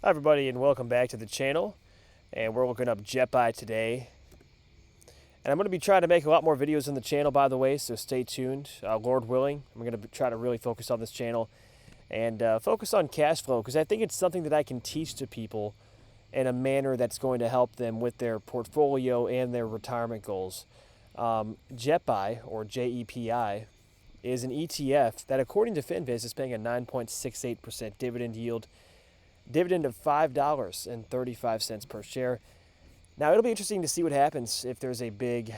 Hi everybody and welcome back to the channel, and we're looking up JEPI today, and I'm going to be trying to make a lot more videos on the channel, by the way, so stay tuned. Lord willing, I'm going to try to really focus on this channel and focus on cash flow, because I think it's something that I can teach to people in a manner that's going to help them with their portfolio and their retirement goals. JEPI, or JEPI, is an ETF that, according to FinViz, is paying a 9.68% dividend yield. Dividend of $5.35 per share. Now, it'll be interesting to see what happens if there's a big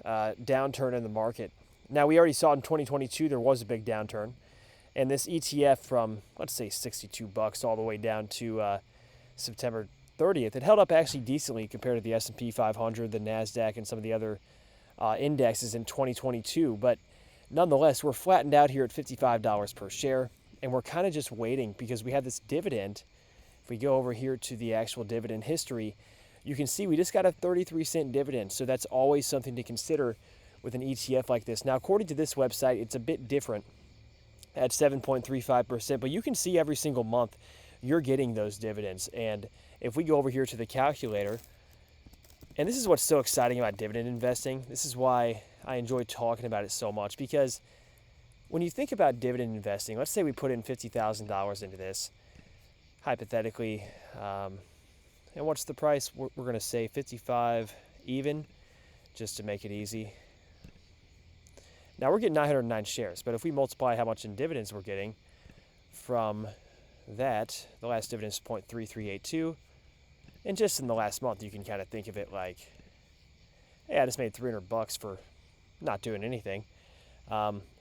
downturn in the market. Now, we already saw in 2022 there was a big downturn, and this ETF from, let's say, 62 bucks all the way down to September 30th, it held up actually decently compared to the S&P 500, the NASDAQ, and some of the other indexes in 2022. But nonetheless, we're flattened out here at $55 per share, and we're kind of just waiting because we have this dividend. If we go over here to the actual dividend history, you can see we just got a 33-cent dividend. So that's always something to consider with an ETF like this. Now, according to this website, it's a bit different at 7.35%, but you can see every single month you're getting those dividends. And if we go over here to the calculator, and this is what's so exciting about dividend investing, this is why I enjoy talking about it so much, because when you think about dividend investing, let's say we put in $50,000 into this, hypothetically, and what's the price? We're going to say 55 even, just to make it easy. Now, we're getting 909 shares, but if we multiply how much in dividends we're getting from that, the last dividend is 0.3382, and just in the last month, you can kind of think of it like, hey, I just made 300 bucks for not doing anything.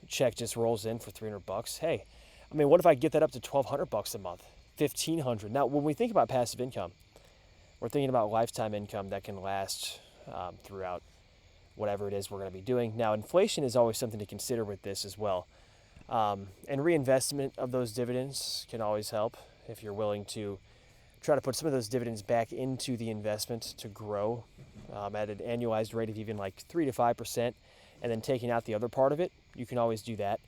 Check just rolls in for 300 bucks. Hey, I mean, what if I get that up to 1,200 bucks a month? 1,500. Now, when we think about passive income, we're thinking about lifetime income that can last throughout whatever it is we're going to be doing. Now, inflation is always something to consider with this as well. And reinvestment of those dividends can always help if you're willing to try to put some of those dividends back into the investment to grow at an annualized rate of even like 3 to 5%, and then taking out the other part of it. You can always do that.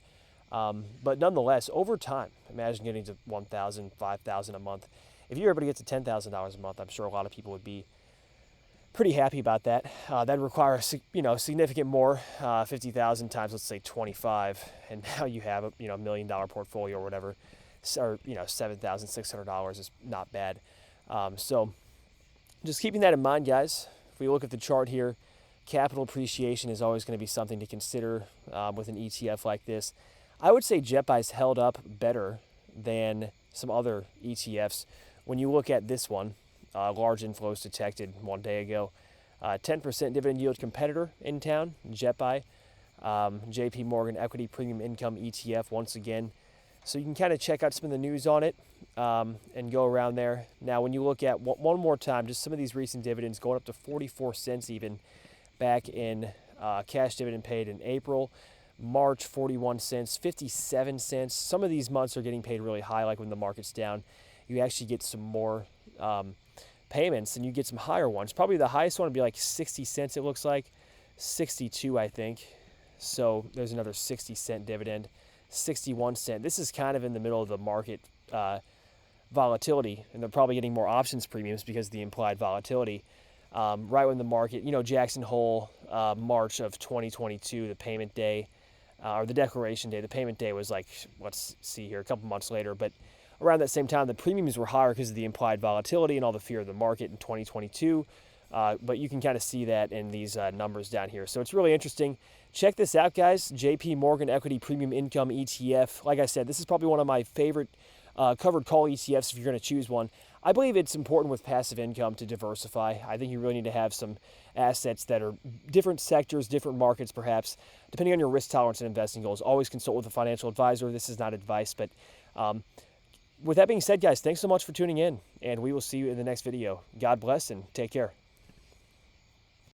But nonetheless, over time, imagine getting to $1,000, $5,000 a month. If you're able to get to $10,000 a month, I'm sure a lot of people would be pretty happy about that. That'd require significant more, 50,000 times, let's say 25, and now you have a $1 million portfolio or whatever, or $7,600 is not bad. So just keeping that in mind, guys. If we look at the chart here, capital appreciation is always going to be something to consider with an ETF like this. I would say JEPI's held up better than some other ETFs. When you look at this one, large inflows detected one day ago. 10% dividend yield competitor in town, JEPI. JP Morgan Equity Premium Income ETF once again. So you can kind of check out some of the news on it and go around there. Now, when you look at one more time, just some of these recent dividends going up to 44 cents even back in cash dividend paid in April. March, 41 cents, 57 cents. Some of these months are getting paid really high, like when the market's down. You actually get some more payments, and you get some higher ones. Probably the highest one would be like 60 cents, it looks like. 62, I think. So there's another 60-cent dividend. 61 cent. This is kind of in the middle of the market volatility, and they're probably getting more options premiums because of the implied volatility. Right when the market, Jackson Hole, March of 2022, the payment day, or the declaration day, the payment day was like, let's see here, a couple months later, but around that same time, the premiums were higher because of the implied volatility and all the fear of the market in 2022. But you can kind of see that in these numbers down here. So it's really interesting. Check this out, guys. JP Morgan Equity Premium Income ETF. Like I said, this is probably one of my favorite covered call ETFs if you're going to choose one. I believe it's important with passive income to diversify. I think you really need to have some assets that are different sectors, different markets perhaps, depending on your risk tolerance and investing goals. Always consult with a financial advisor. This is not advice, but with that being said, guys, thanks so much for tuning in, and we will see you in the next video. God bless and take care.